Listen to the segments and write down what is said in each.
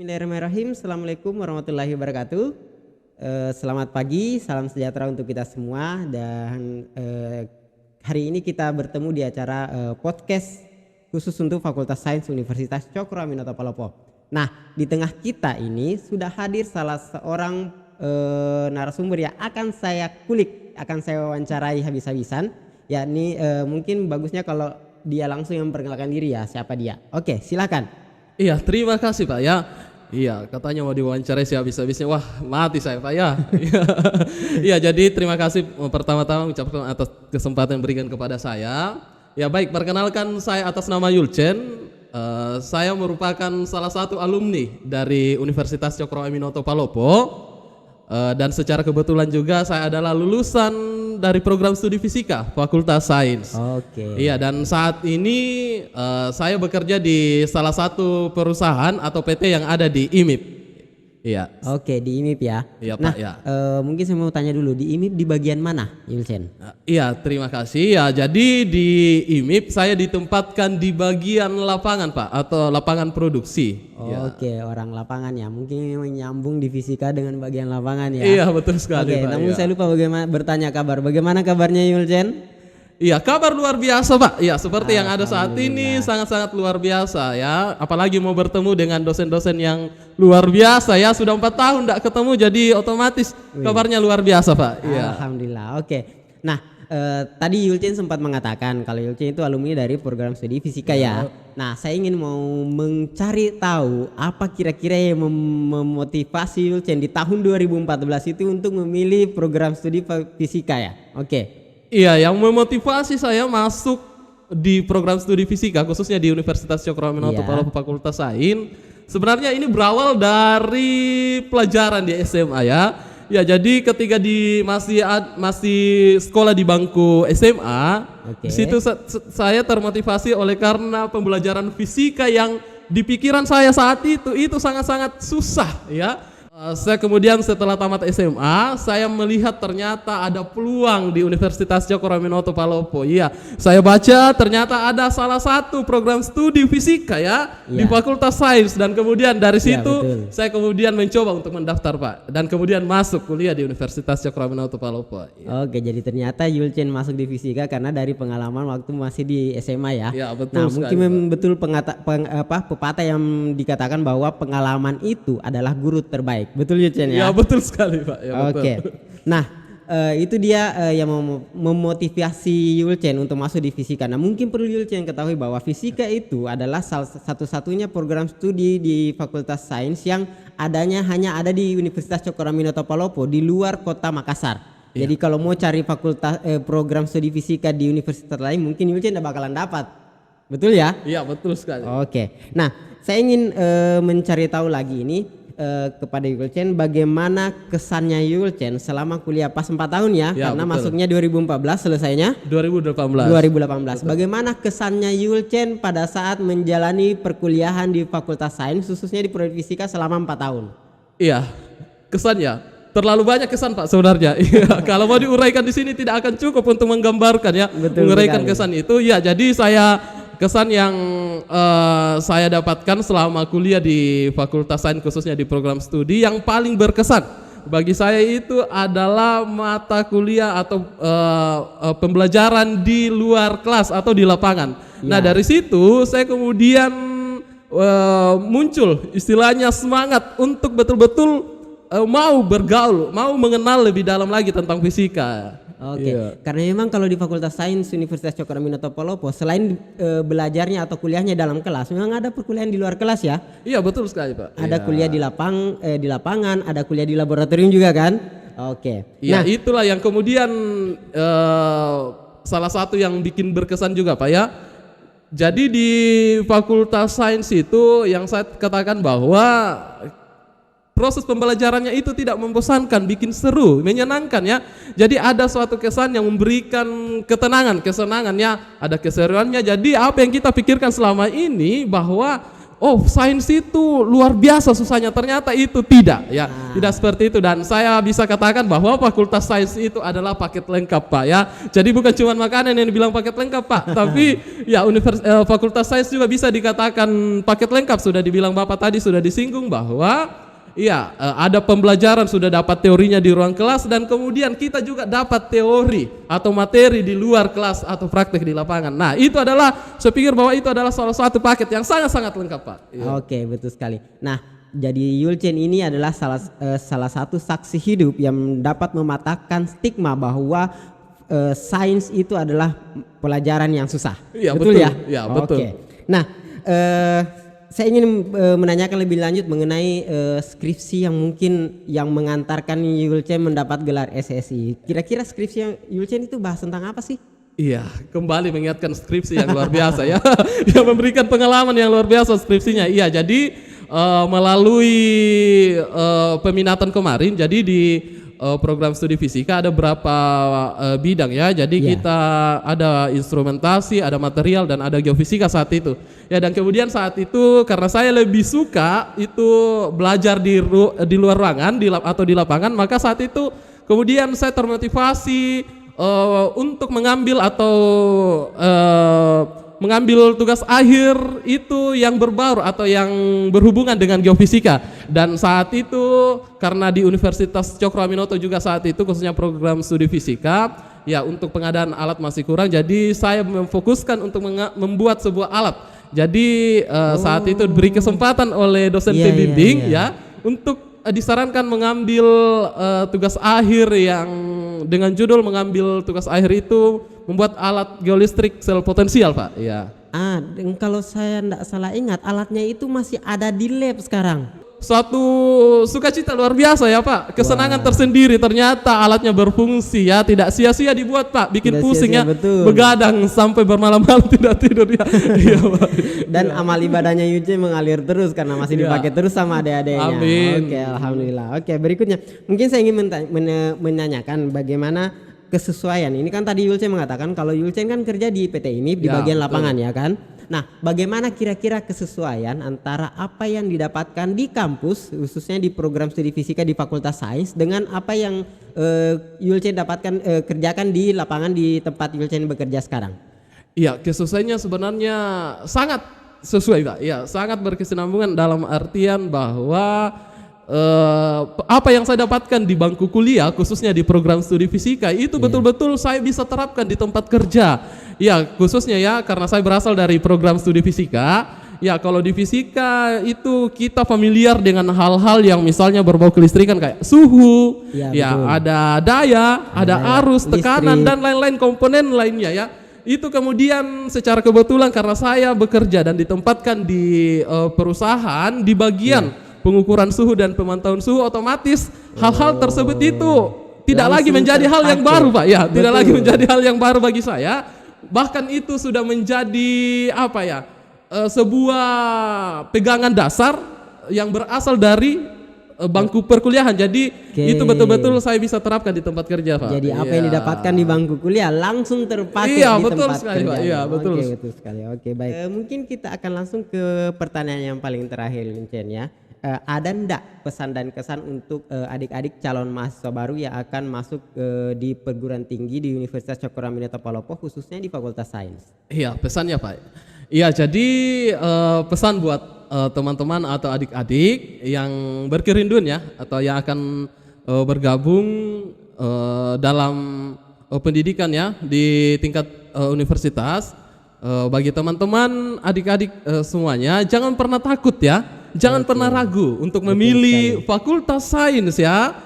Bismillahirrahmanirrahim. Assalamualaikum warahmatullahi wabarakatuh. Selamat pagi, salam sejahtera untuk kita semua. Dan hari ini kita bertemu di acara podcast khusus untuk Fakultas Sains Universitas Cokro Aminoto Palopo. Nah, di tengah kita ini sudah hadir salah seorang narasumber yang akan saya kulik, akan saya wawancarai habis-habisan. Yakni mungkin bagusnya kalau dia langsung yang memperkenalkan diri ya, siapa dia. Oke, silakan. Iya, terima kasih Pak ya. Iya, katanya mau diwawancarai sih habis-habisnya. Wah, mati saya Pak ya. Iya, jadi terima kasih pertama-tama ucapkan atas kesempatan yang berikan kepada saya. Ya baik, perkenalkan saya atas nama Yulchen. Saya merupakan salah satu alumni dari Universitas Cokro Aminoto Palopo. Dan secara kebetulan juga saya adalah lulusan dari program studi fisika Fakultas Sains. Oke. Iya, dan saat ini saya bekerja di salah satu perusahaan atau PT yang ada di IMIP. Iya. Oke, di IMIP ya. Iya nah, Pak ya. Mungkin saya mau tanya dulu, di IMIP di bagian mana, Yulchen? Iya, terima kasih. Ya, jadi di IMIP saya ditempatkan di bagian lapangan Pak, atau lapangan produksi. Oke, orang lapangan ya. Mungkin menyambung di fisika dengan bagian lapangan ya. Iya, betul sekali Oke, Pak. namun iya. saya lupa bertanya kabar. Bagaimana kabarnya Yulchen? Iya, kabar luar biasa Pak. Iya, seperti yang ada saat ini sangat-sangat luar biasa ya. Apalagi mau bertemu dengan dosen-dosen yang luar biasa ya. Sudah 4 tahun tidak ketemu, jadi otomatis kabarnya luar biasa Pak. Iya. Alhamdulillah. Oke. Nah, tadi Yulchen sempat mengatakan kalau Yulchen itu alumni dari program studi fisika ya. Nah, saya ingin mau mencari tahu apa kira-kira yang memotivasi Yulchen di tahun 2014 itu untuk memilih program studi fisika ya. Oke. Iya, yang memotivasi saya masuk di program studi fisika khususnya di Universitas Cokro Aminoto Palopo Fakultas Sains. Sebenarnya ini berawal dari pelajaran di SMA ya. Ya, jadi ketika masih sekolah di bangku SMA, di situ saya termotivasi oleh karena pembelajaran fisika yang di pikiran saya saat itu sangat-sangat susah ya. Saya kemudian setelah tamat SMA, saya melihat ternyata ada peluang di Universitas Cokro Aminoto Palopo. Iya, saya baca ternyata ada salah satu program studi fisika ya di Fakultas Sains, dan kemudian dari situ saya kemudian mencoba untuk mendaftar Pak, dan kemudian masuk kuliah di Universitas Cokro Aminoto Palopo. Ya. Oke, jadi ternyata Yulchen masuk di fisika karena dari pengalaman waktu masih di SMA ya. Ya, betul. Nah, sekali, mungkin betul pepatah yang dikatakan bahwa pengalaman itu adalah guru terbaik. Betul Yulchen ya? Ya, betul sekali Pak. Ya, Oke. Nah, itu dia yang memotivasi Yulchen untuk masuk di fisika. Nah, mungkin perlu Yulchen ketahui bahwa fisika itu adalah satu-satunya program studi di Fakultas Sains yang hanya ada di Universitas Cokro Aminoto Palopo di luar kota Makassar. Jadi kalau mau cari program studi fisika di universitas lain mungkin Yulchen tidak bakalan dapat. Betul ya? Iya, betul sekali. Oke. Nah, saya ingin mencari tahu lagi ini kepada Yulchen bagaimana kesannya Yulchen selama kuliah pas 4 tahun ya, karena betul. Masuknya 2014 selesainya 2018. Bagaimana kesannya Yulchen pada saat menjalani perkuliahan di Fakultas Sains khususnya di prodi fisika selama 4 tahun? Iya, kesannya terlalu banyak kesan Pak sebenarnya. Kalau mau diuraikan di sini tidak akan cukup untuk menggambarkan ya, menguraikan kesan itu. Ya, jadi kesan yang saya dapatkan selama kuliah di Fakultas Sains khususnya di program studi yang paling berkesan bagi saya itu adalah mata kuliah atau pembelajaran di luar kelas atau di lapangan. Nah, dari situ saya kemudian muncul istilahnya semangat untuk betul-betul mau bergaul, mau mengenal lebih dalam lagi tentang fisika. Oke, karena memang kalau di Fakultas Sains Universitas Cokro Aminoto Palopo selain belajarnya atau kuliahnya dalam kelas, memang ada perkuliahan di luar kelas ya? Iya, betul sekali Pak. Ada kuliah di lapangan, ada kuliah di laboratorium juga kan? Oke. Iya, itulah yang kemudian salah satu yang bikin berkesan juga Pak ya. Jadi di Fakultas Sains itu yang saya katakan bahwa proses pembelajarannya itu tidak membosankan, bikin seru, menyenangkan ya. Jadi ada suatu kesan yang memberikan kesenangannya, ada keseruannya. Jadi apa yang kita pikirkan selama ini bahwa oh sains itu luar biasa susahnya, ternyata itu tidak ya, tidak seperti itu. Dan saya bisa katakan bahwa Fakultas Sains itu adalah paket lengkap Pak ya. Jadi bukan cuma makanan yang dibilang paket lengkap Pak, tapi ya Fakultas Sains juga bisa dikatakan paket lengkap. Sudah dibilang Bapak tadi, sudah disinggung bahwa ya, ada pembelajaran, sudah dapat teorinya di ruang kelas, dan kemudian kita juga dapat teori atau materi di luar kelas atau praktek di lapangan. Nah, itu adalah, saya pikir bahwa itu adalah salah satu paket yang sangat-sangat lengkap, Pak. Ya. Oke, betul sekali. Nah, jadi Yulchen ini adalah salah satu saksi hidup yang dapat mematahkan stigma bahwa sains itu adalah pelajaran yang susah. Iya, betul ya? Iya, betul. Oke. Nah, saya ingin menanyakan lebih lanjut mengenai skripsi yang mungkin yang mengantarkan Yulchen mendapat gelar SSI. Kira-kira skripsi yang Yulchen itu bahas tentang apa sih? Iya, kembali mengingatkan skripsi yang luar biasa ya. Yang memberikan pengalaman yang luar biasa skripsinya. Iya, jadi melalui peminatan kemarin, jadi di program studi fisika ada berapa bidang ya. Jadi kita ada instrumentasi, ada material, dan ada geofisika saat itu. Ya, dan kemudian saat itu karena saya lebih suka itu belajar di luar ruangan atau di lapangan, maka saat itu kemudian saya termotivasi untuk mengambil atau mengambil tugas akhir itu yang berbaur atau yang berhubungan dengan geofisika. Dan saat itu karena di Universitas Cokroaminoto juga saat itu khususnya program studi fisika, ya untuk pengadaan alat masih kurang, jadi saya memfokuskan untuk membuat sebuah alat. Jadi saat itu diberi kesempatan oleh dosen pembimbing ya untuk disarankan mengambil tugas akhir yang dengan judul mengambil tugas akhir itu membuat alat geolistrik sel potensial Pak. Ya. Kalau saya tidak salah ingat alatnya itu masih ada di lab sekarang. Suatu sukacita luar biasa ya Pak, kesenangan tersendiri, ternyata alatnya berfungsi ya, tidak sia-sia dibuat Pak, bikin tidak pusing sia-sia, ya, betul. Begadang sampai bermalam-malam tidak tidur ya. Iya Pak. Dan amal ibadahnya Yulchen mengalir terus karena masih dipakai terus sama adik-adiknya. Amin. Oke, alhamdulillah. Oke, berikutnya mungkin saya ingin menanyakan bagaimana kesesuaian. Ini kan tadi Yulchen mengatakan kalau Yulchen kan kerja di PT IMIP di bagian lapangan ya kan. Nah, bagaimana kira-kira kesesuaian antara apa yang didapatkan di kampus, khususnya di program studi fisika di Fakultas Sains, dengan apa yang Yulchen dapatkan kerjakan di lapangan di tempat Yulchen bekerja sekarang? Iya, kesesuaiannya sebenarnya sangat sesuai Pak. Ya, sangat berkesinambungan dalam artian bahwa apa yang saya dapatkan di bangku kuliah, khususnya di program studi fisika, itu betul-betul saya bisa terapkan di tempat kerja. Ya, khususnya ya karena saya berasal dari program studi fisika. Ya, kalau di fisika itu kita familiar dengan hal-hal yang misalnya berbau kelistrikan kayak suhu, ya ada daya, ada arus, tekanan, dan lain-lain komponen lainnya ya. Itu kemudian secara kebetulan karena saya bekerja dan ditempatkan di perusahaan di bagian pengukuran suhu dan pemantauan suhu, otomatis hal-hal tersebut itu tidak lagi menjadi hal yang baru Pak ya, tidak lagi menjadi hal yang baru bagi saya. Bahkan itu sudah menjadi apa ya, sebuah pegangan dasar yang berasal dari bangku perkuliahan. Jadi itu betul-betul saya bisa terapkan di tempat kerja Pak. Jadi apa yang didapatkan di bangku kuliah langsung terpakai di tempat sekali, kerja. Pak. Iya, betul. Oke, betul sekali. Oke, baik. Mungkin kita akan langsung ke pertanyaan yang paling terakhir Yulchen ya. Ada ndak pesan dan kesan untuk adik-adik calon mahasiswa baru yang akan masuk di perguruan tinggi di Universitas Cokroaminoto Palopo, khususnya di Fakultas Sains? Iya, pesannya Pak. Iya, jadi pesan buat teman-teman atau adik-adik yang berkerinduan ya, atau yang akan bergabung dalam pendidikan ya di tingkat universitas. Bagi teman-teman adik-adik semuanya, jangan pernah takut ya. Jangan pernah ragu untuk memilih Fakultas Sains ya,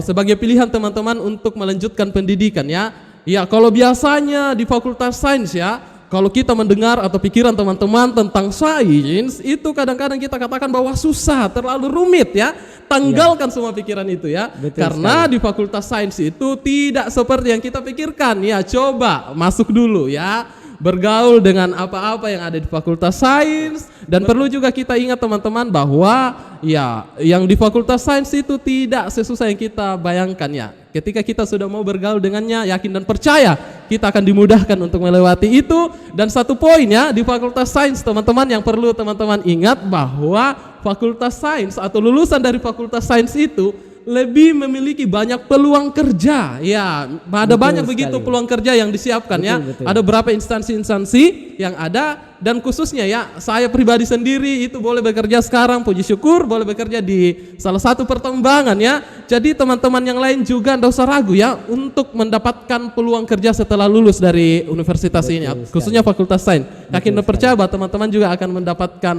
sebagai pilihan teman-teman untuk melanjutkan pendidikan ya. Ya, kalau biasanya di Fakultas Sains ya, kalau kita mendengar atau pikiran teman-teman tentang sains, itu kadang-kadang kita katakan bahwa susah, terlalu rumit ya. Tanggalkan semua pikiran itu ya. Karena di Fakultas Sains itu tidak seperti yang kita pikirkan ya. Coba masuk dulu ya, bergaul dengan apa-apa yang ada di Fakultas Sains. Dan perlu juga kita ingat teman-teman bahwa ya yang di Fakultas Sains itu tidak sesusah yang kita bayangkan ya. Ketika kita sudah mau bergaul dengannya, yakin dan percaya kita akan dimudahkan untuk melewati itu. Dan satu poin ya, di Fakultas Sains teman-teman yang perlu teman-teman ingat bahwa Fakultas Sains atau lulusan dari Fakultas Sains itu lebih memiliki banyak peluang kerja. Ya, ada Betul banyak sekali. begitu peluang kerja yang disiapkan ya. Betul. Ada berapa instansi-instansi yang ada, dan khususnya ya saya pribadi sendiri itu boleh bekerja sekarang, puji syukur boleh bekerja di salah satu pertambangan ya. Jadi teman-teman yang lain juga tidak usah ragu ya untuk mendapatkan peluang kerja setelah lulus dari universitas ini, khususnya Fakultas Sains. Yakin dan percaya bahwa teman-teman juga akan mendapatkan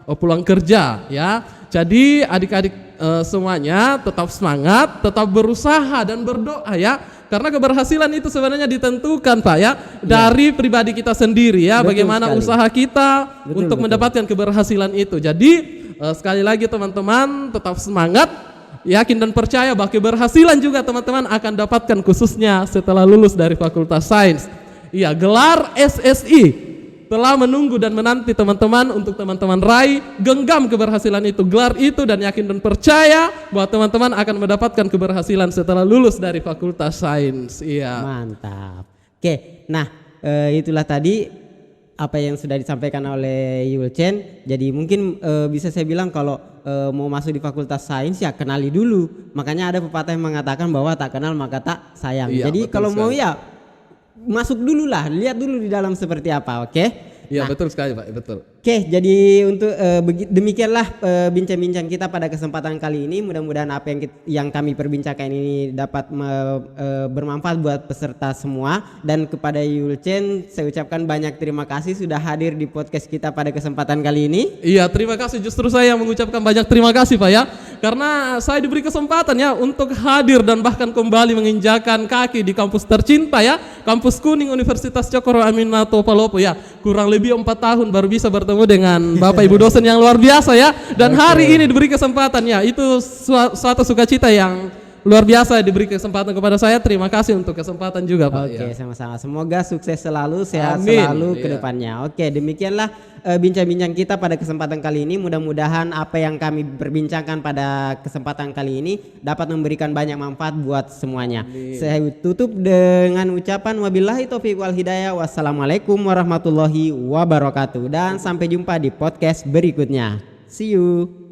peluang kerja ya. Jadi adik-adik semuanya tetap semangat, tetap berusaha dan berdoa ya. Karena keberhasilan itu sebenarnya ditentukan Pak ya dari pribadi kita sendiri ya. Betul Bagaimana sekali. usaha kita untuk Betul. mendapatkan keberhasilan itu. Jadi sekali lagi teman-teman tetap semangat, yakin dan percaya bahwa keberhasilan juga teman-teman akan dapatkan khususnya setelah lulus dari Fakultas Sains. Iya, gelar SSI telah menunggu dan menanti teman-teman untuk teman-teman raih, genggam keberhasilan itu, gelar itu, dan yakin dan percaya bahwa teman-teman akan mendapatkan keberhasilan setelah lulus dari Fakultas Sains. Iya. Mantap. Oke, nah itulah tadi apa yang sudah disampaikan oleh Yulchen. Jadi mungkin bisa saya bilang kalau mau masuk di Fakultas Sains ya kenali dulu. Makanya ada pepatah yang mengatakan bahwa tak kenal maka tak sayang. Iya, Jadi betul kalau mau sekali. ya masuk dulu lah, lihat dulu di dalam seperti apa, oke? Iya, Nah, betul sekali Pak, betul. Oke, jadi untuk demikianlah bincang-bincang kita pada kesempatan kali ini. Mudah-mudahan apa yang kami perbincangkan ini dapat bermanfaat buat peserta semua. Dan kepada Yulchen saya ucapkan banyak terima kasih sudah hadir di podcast kita pada kesempatan kali ini. Iya, terima kasih. Justru saya yang mengucapkan banyak terima kasih Pak ya. Karena saya diberi kesempatan ya untuk hadir dan bahkan kembali menginjakan kaki di kampus tercinta ya, Kampus Kuning Universitas Cokro Aminoto Palopo ya. Kurang lebih 4 tahun baru bisa bertemu dengan Bapak Ibu dosen yang luar biasa ya. Dan hari ini diberi kesempatan ya, itu suatu sukacita yang luar biasa diberi kesempatan kepada saya. Terima kasih untuk kesempatan juga Pak. Oke, Ya. sama-sama. Semoga sukses selalu, sehat Amin. selalu ke Iya. depannya. Oke, demikianlah bincang-bincang kita pada kesempatan kali ini. Mudah-mudahan apa yang kami perbincangkan pada kesempatan kali ini dapat memberikan banyak manfaat buat semuanya. Saya tutup dengan ucapan wabillahi taufiq wal hidayah. Wassalamualaikum warahmatullahi wabarakatuh. Dan sampai jumpa di podcast berikutnya. See you.